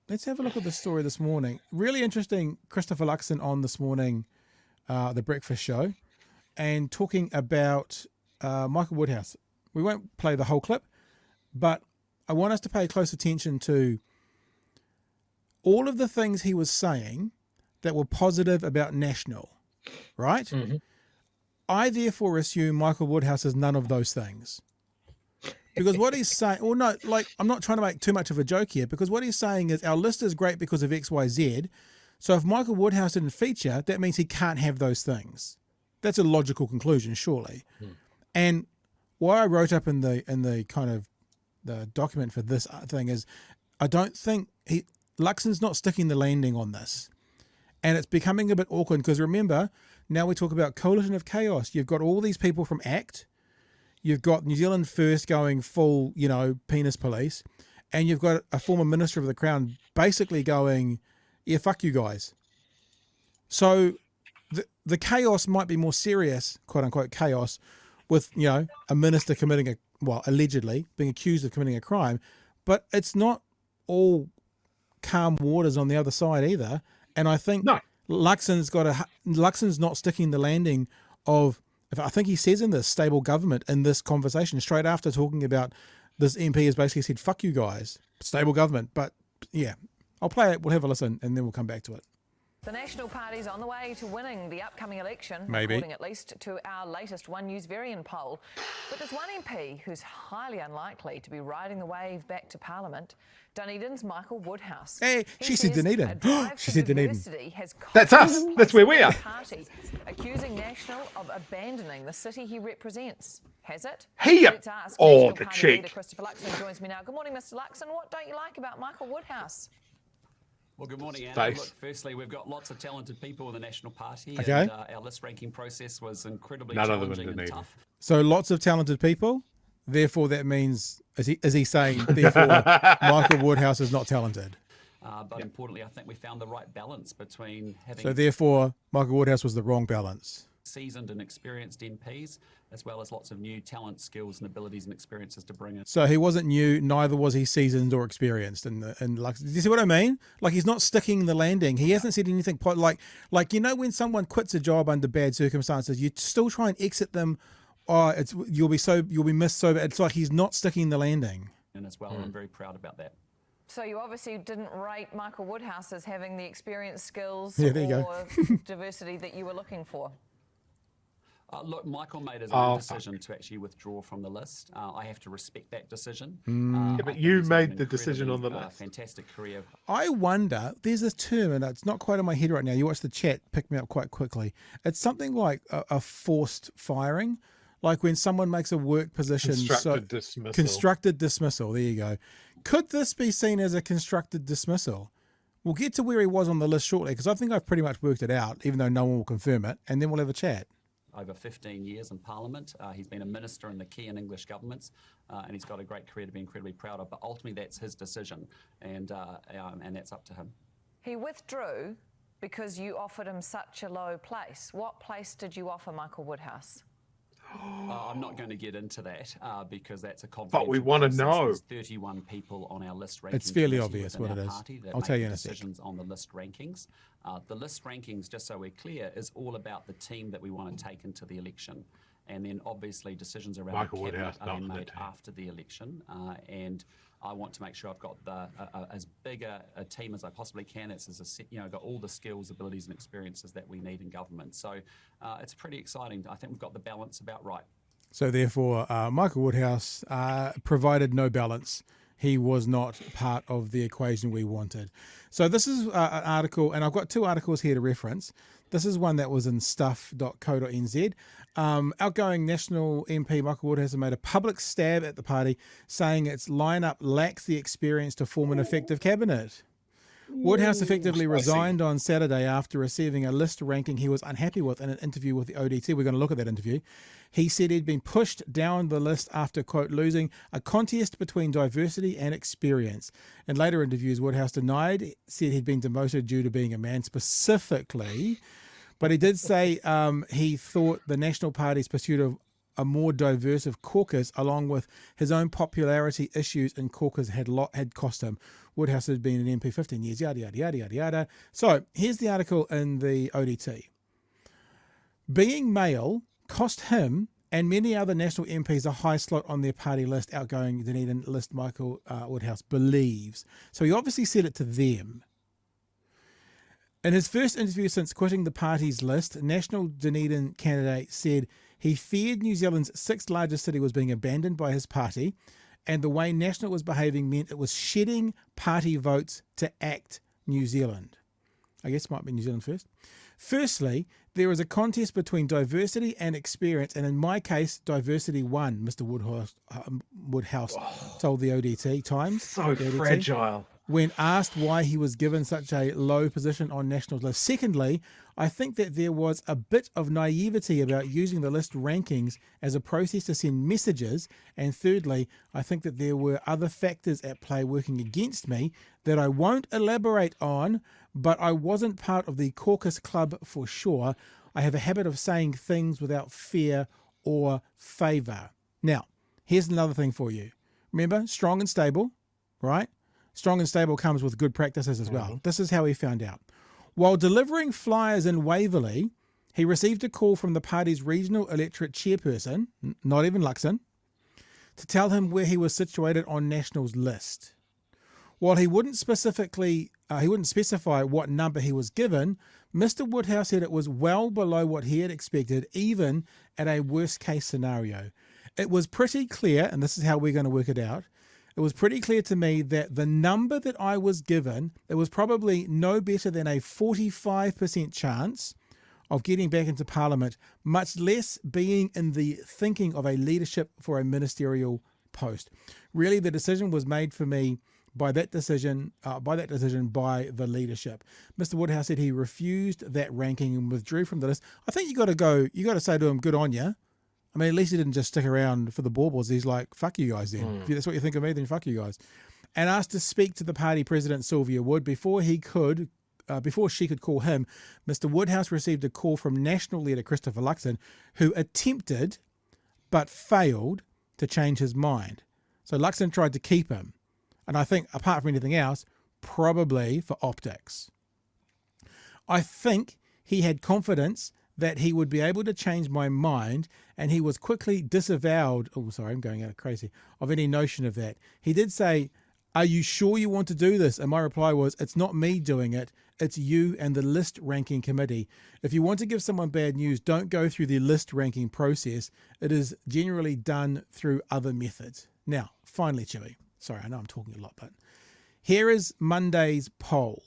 let's have a look at the story this morning. Really interesting. Christopher Luxon on this morning, the breakfast show, and talking about Michael Woodhouse. We won't play the whole clip, but I want us to pay close attention to all of the things he was saying that were positive about National, right? Mm-hmm. I therefore assume Michael Woodhouse is none of those things. Because what he's saying, or no, like, I'm not trying to make too much of a joke here, because what he's saying is our list is great because of X, Y, Z. So if Michael Woodhouse didn't feature, that means he can't have those things. That's a logical conclusion, surely. And what I wrote up in the kind of the document for this thing is, I don't think Luxon's not sticking the landing on this. And it's becoming a bit awkward because remember, now we talk about coalition of chaos. You've got all these people from ACT. You've got New Zealand First going full, penis police. And you've got a former Minister of the Crown basically going, yeah, fuck you guys. So the chaos might be more serious, quote unquote chaos, with, a minister allegedly being accused of committing a crime. But it's not all calm waters on the other side either. And I think Luxon's not sticking the landing of, I think he says in this, stable government in this conversation, straight after talking about this MP has basically said, fuck you guys, stable government. But yeah, I'll play it. We'll have a listen and then we'll come back to it. The National Party's on the way to winning the upcoming election, Maybe. according at least to our latest One News Varian poll. But there's one MP who's highly unlikely to be riding the wave back to Parliament, Dunedin's Michael Woodhouse. Hey, she said Dunedin. She said Dunedin. That's us. That's where we are. Party, accusing National of abandoning the city he represents. Has it? Here. Let's ask Oh, National the Party cheek. leader Christopher Luxon joins me now. Good morning, Mr. Luxon. What don't you like about Michael Woodhouse? Well, good morning, Anna. Face. Look, firstly, we've got lots of talented people in the National Party. Okay. And, our list ranking process was incredibly None of them challenging in and Dunedin. tough. So lots of talented people. Therefore, that means, is he saying, therefore, Michael Woodhouse is not talented? But importantly, I think we found the right balance between having So therefore, Michael Woodhouse was the wrong balance. seasoned and experienced MPs, as well as lots of new talent, skills, and abilities and experiences to bring in. So he wasn't new, neither was he seasoned or experienced. And like, do you see what I mean? Like, he's not sticking the landing. He hasn't said anything like when someone quits a job under bad circumstances, you still try and exit them. Oh, you'll be missed. So it's like he's not sticking the landing. And as well, and I'm very proud about that. So you obviously didn't rate Michael Woodhouse as having the experience, skills, Yeah, there you or diversity that you were looking for. Look, Michael made his own decision to actually withdraw from the list. I have to respect that decision. Yeah, but I think you he's had made the decision on the incredibly, list. Fantastic career. I wonder, there's this term, and it's not quite in my head right now. You watch the chat, pick me up quite quickly. It's something like a forced firing, like when someone makes a work position. Constructed dismissal. Constructed dismissal. There you go. Could this be seen as a constructed dismissal? We'll get to where he was on the list shortly, because I think I've pretty much worked it out, even though no one will confirm it, and then we'll have a chat. Over 15 years in Parliament. He's been a minister in the key and English governments, and he's got a great career to be incredibly proud of. But ultimately, that's his decision, and that's up to him. He withdrew because you offered him such a low place. What place did you offer Michael Woodhouse? I'm not going to get into that because that's a confidential But we want to process. know. There's 31 people on our list ranking. It's fairly committee obvious within what it our is. party that I'll make tell you the in a sec. decisions on the list rankings. The list rankings, just so we're clear, is all about the team that we want to take into the election. And then obviously decisions around Michael the cabinet Woodhouse, are then not the made team. after the election. And I want to make sure I've got as big a team as I possibly can. It's got all the skills, abilities, and experiences that we need in government. So it's pretty exciting. I think we've got the balance about right. So therefore, Michael Woodhouse provided no balance. He was not part of the equation we wanted. So this is an article, and I've got two articles here to reference. This is one that was in stuff.co.nz. Outgoing National MP Michael Woodhouse has made a public stab at the party, saying its lineup lacks the experience to form an effective cabinet. Woodhouse effectively resigned on Saturday after receiving a list ranking he was unhappy with in an interview with the ODT. We're going to look at that interview. He said he'd been pushed down the list after, quote, losing a contest between diversity and experience. In later interviews, Woodhouse said he'd been demoted due to being a man specifically, but he did say he thought the National Party's pursuit of a more diverse caucus, along with his own popularity issues in caucus had cost him. Woodhouse had been an MP 15 years, yada, yada, yada, yada, yada. So here's the article in the ODT. Being male cost him and many other national MPs a high slot on their party list, outgoing Dunedin list Michael Woodhouse believes. So he obviously said it to them. In his first interview since quitting the party's list, National Dunedin candidate said he feared New Zealand's sixth largest city was being abandoned by his party, and the way National was behaving meant it was shedding party votes to ACT New Zealand. I guess it might be New Zealand first. Firstly, there is a contest between diversity and experience, and in my case, diversity won, Mr. Woodhouse told the ODT Times. So the ODT, fragile. when asked why he was given such a low position on National's list. Secondly, I think that there was a bit of naivety about using the list rankings as a process to send messages. And thirdly, I think that there were other factors at play working against me that I won't elaborate on, but I wasn't part of the caucus club for sure. I have a habit of saying things without fear or favour. Now, here's another thing for you. Remember, strong and stable, right? Strong and stable comes with good practices as well. This is how he found out. While delivering flyers in Waverley, he received a call from the party's regional electorate chairperson, not even Luxon, to tell him where he was situated on National's list. While he wouldn't specify what number he was given, Mr. Woodhouse said it was well below what he had expected, even at a worst case scenario. It was pretty clear, and this is how we're going to work it out, it was pretty clear to me that the number that I was given, it was probably no better than a 45% chance of getting back into Parliament, much less being in the thinking of a leadership for a ministerial post. Really, the decision was made for me by that decision by the leadership. Mr. Woodhouse said he refused that ranking and withdrew from the list. I think you got to say to him, good on you. I mean, at least he didn't just stick around for the baubles. He's like, fuck you guys then. If that's what you think of me, then fuck you guys. And asked to speak to the party president, Sylvia Wood, before she could call him. Mr. Woodhouse received a call from national leader Christopher Luxon, who attempted but failed to change his mind. So Luxon tried to keep him. And I think, apart from anything else, probably for optics. I think he had confidence that he would be able to change my mind, and he was quickly disavowed, I'm going out crazy, of any notion of that. He did say, are you sure you want to do this? And my reply was, it's not me doing it, it's you and the list ranking committee. If you want to give someone bad news, don't go through the list ranking process. It is generally done through other methods. Now, finally, Chewy. Sorry, I know I'm talking a lot, but here is Monday's poll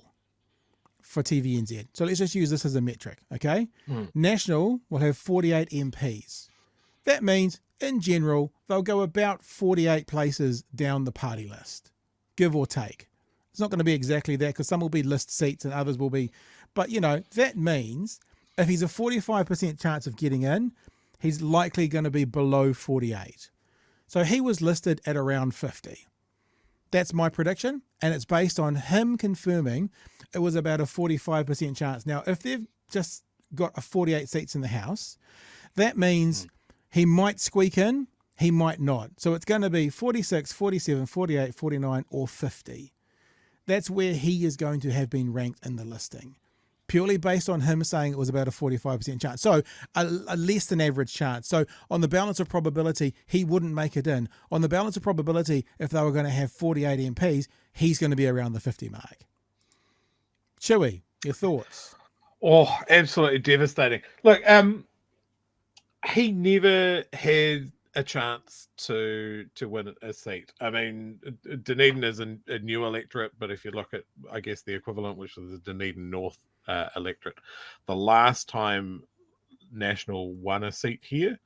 for TVNZ. So let's just use this as a metric, okay? National will have 48 MPs. That means, in general, they'll go about 48 places down the party list, give or take. It's not going to be exactly that because some will be list seats and others will be... But, that means if he's a 45% chance of getting in, he's likely going to be below 48. So he was listed at around 50. That's my prediction, and it's based on him confirming it was about a 45% chance. Now, if they've just got a 48 seats in the House, that means he might squeak in, he might not. So it's going to be 46, 47, 48, 49, or 50. That's where he is going to have been ranked in the listing, purely based on him saying it was about a 45% chance. So a less than average chance. So on the balance of probability, he wouldn't make it in. On the balance of probability, if they were going to have 48 MPs, he's going to be around the 50 mark. Chewy, your thoughts? Oh, absolutely devastating. Look, he never had a chance to win a seat. I mean, Dunedin is a new electorate, but if you look at, I guess, the equivalent, which is the Dunedin North electorate, the last time National won a seat here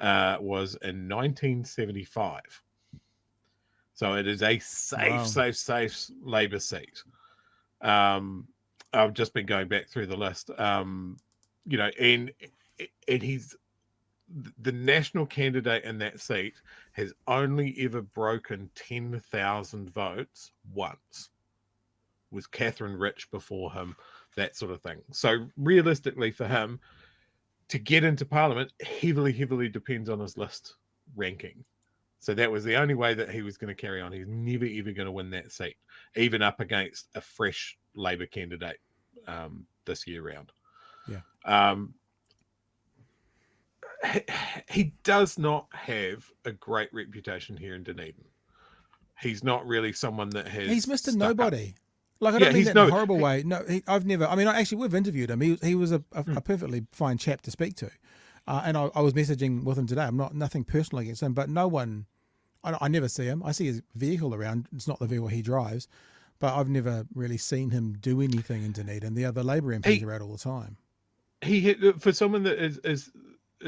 was in 1975. So it is a safe Labour seat. I've just been going back through the list, and he's the national candidate in that seat has only ever broken 10,000 votes once. Was Catherine Rich before him, that sort of thing. So realistically for him, to get into Parliament heavily depends on his list ranking. So that was the only way that he was going to carry on. He's never ever going to win that seat, even up against a fresh Labour candidate this year round. Yeah. He does not have a great reputation here in Dunedin. He's not really someone that has. He's Mr. stuck Nobody. up. Like, I don't mean that in a horrible way. No, I've never. I mean, actually, we've interviewed him. He was a perfectly fine chap to speak to, and I was messaging with him today. I'm nothing personal against him, but no one. I never see him. I see his vehicle around. It's not the vehicle he drives, but I've never really seen him do anything in Dunedin. The other Labour MPs are out all the time. For someone that is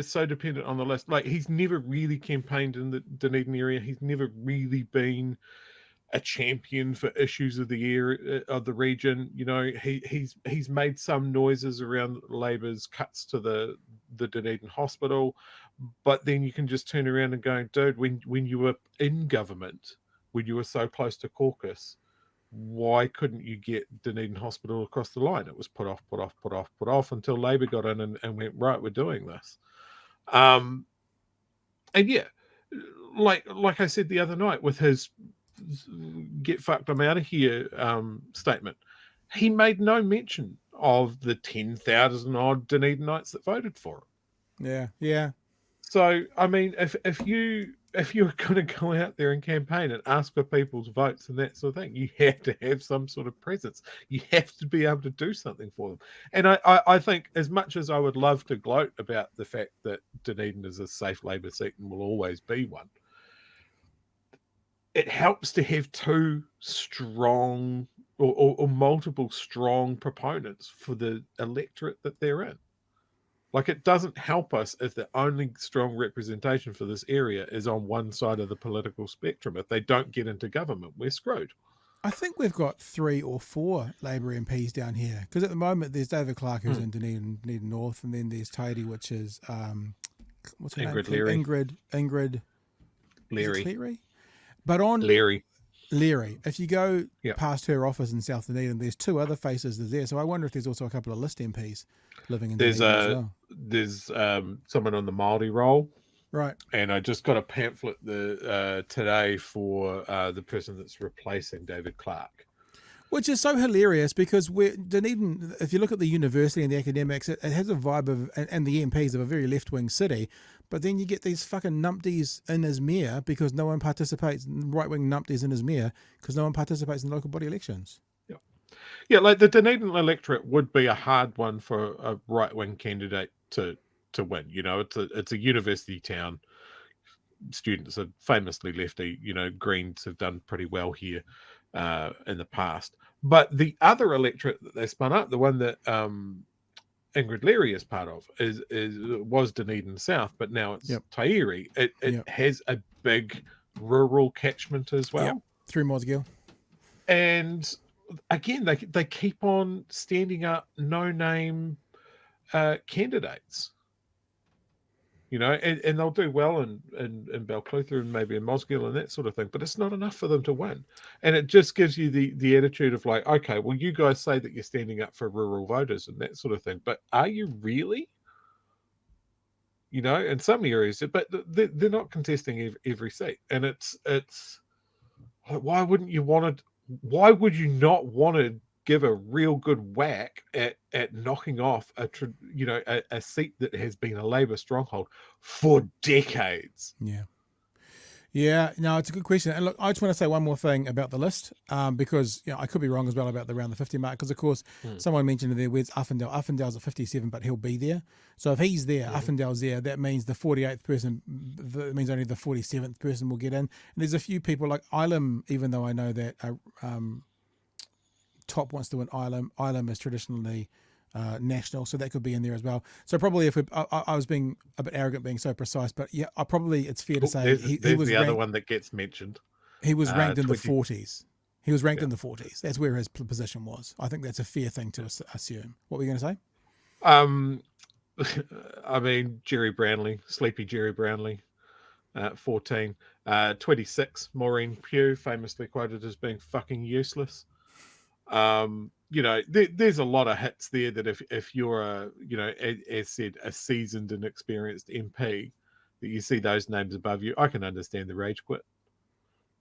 so dependent on the list, like, he's never really campaigned in the Dunedin area. He's never really been a champion for issues of the area, of the region. You know, he's made some noises around Labour's cuts to the Dunedin hospital, but then you can just turn around and go, dude, when you were in government, when you were so close to caucus, why couldn't you get Dunedin Hospital across the line? It was put off until Labour got in and went, right, we're doing this. And yeah, like I said the other night with his "get fucked, I'm out of here" statement, he made no mention of the 10,000 odd Dunedinites that voted for him. Yeah. So, I mean, if you're going to go out there and campaign and ask for people's votes and that sort of thing, you have to have some sort of presence. You have to be able to do something for them. And I think, as much as I would love to gloat about the fact that Dunedin is a safe Labour seat and will always be one, it helps to have two strong or multiple strong proponents for the electorate that they're in. Like, it doesn't help us if the only strong representation for this area is on one side of the political spectrum. If they don't get into government, we're screwed. I think we've got 3 or 4 Labour MPs down here, because at the moment there's David Clark, who's in Dunedin North, and then there's Taiti, which is what's her Ingrid name? Leary. Ingrid Leary. But on Leary. if you go past her office in South Dunedin, there's 2 other faces there. So I wonder if there's also a couple of list MPs living in Dunedin as well. There's someone on the Māori roll. Right. And I just got a pamphlet today for the person that's replacing David Clark. Which is so hilarious, because Dunedin, if you look at the university and the academics, it has a vibe of, and the MPs of a very left-wing city, but then you get these fucking numpties in Izmir because no one participates, right-wing numpties in Izmir because no one participates in the local body elections. Yeah, like the Dunedin electorate would be a hard one for a right-wing candidate to win. You know, it's a university town. Students are famously lefty. You know, Greens have done pretty well here in the past. But the other electorate that they spun up, the one that Ingrid Leary is part of, was Dunedin South, but now it's Tairi. It has a big rural catchment as well. Through Mosgiel. And again, they keep on standing up no-name candidates. You know, and they'll do well in Balclutha and maybe in Mosgiel and that sort of thing, but it's not enough for them to win. And it just gives you the attitude of like, okay, well, you guys say that you're standing up for rural voters and that sort of thing, but are you really? You know, in some areas, but they're not contesting every seat. And it's like, why would you not want to give a real good whack at knocking off a seat that has been a Labour stronghold for decades? Yeah, no, it's a good question. And look, I just want to say one more thing about the list, because I could be wrong as well about around the 50 mark, because of course someone mentioned there, where's Uffendale? Uffendale's at 57, but he'll be there. So if he's there, Uffendale's there, that means the 48th person, that means only the 47th person will get in. And there's a few people like Ilam, even though I know that Top wants to win Ilam. Ilam is traditionally national, so that could be in there as well. So probably I was being a bit arrogant being so precise, but yeah, it's fair to say he was the other one that gets mentioned. He was ranked in the 40s. He was ranked in the 40s. That's where his position was. I think that's a fair thing to assume. What were you going to say? I mean, Sleepy Jerry Brownlee, 14. 26, Maureen Pugh, famously quoted as being fucking useless. You know, there's a lot of hits there that if you're a, you know, as said, a seasoned and experienced MP, that you see those names above you, I can understand the rage quit.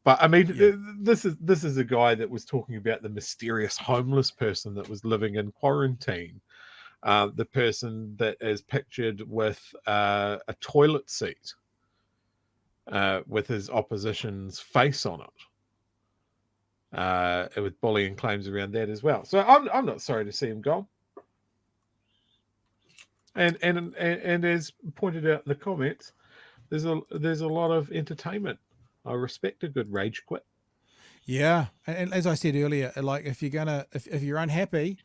But I mean, this is a guy that was talking about the mysterious homeless person that was living in quarantine, the person that is pictured with a toilet seat with his opposition's face on it, with bullying claims around that as well. So I'm not sorry to see him go. And as pointed out in the comments, there's a lot of entertainment. I respect a good rage quit. Yeah, and as I said earlier, like if you're unhappy,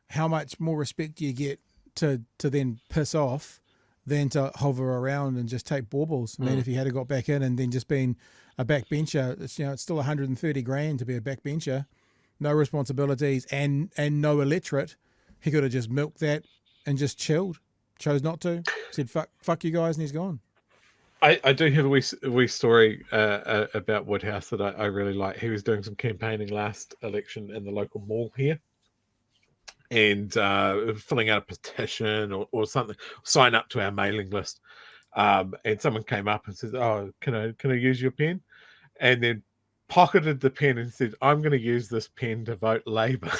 how much more respect do you get to then piss off than to hover around and just take baubles? I mean, if you had got back in and then just been a backbencher, it's, you know, it's still 130 grand to be a backbencher, no responsibilities and no electorate. He could have just milked that and just chilled. Chose not to. Said fuck you guys, and he's gone. I do have a wee story about Woodhouse that I really like. He was doing some campaigning last election in the local mall here, and filling out a petition or something, sign up to our mailing list. And someone came up and said, "Oh, can I use your pen?" And then pocketed the pen and said, "I'm going to use this pen to vote Labour."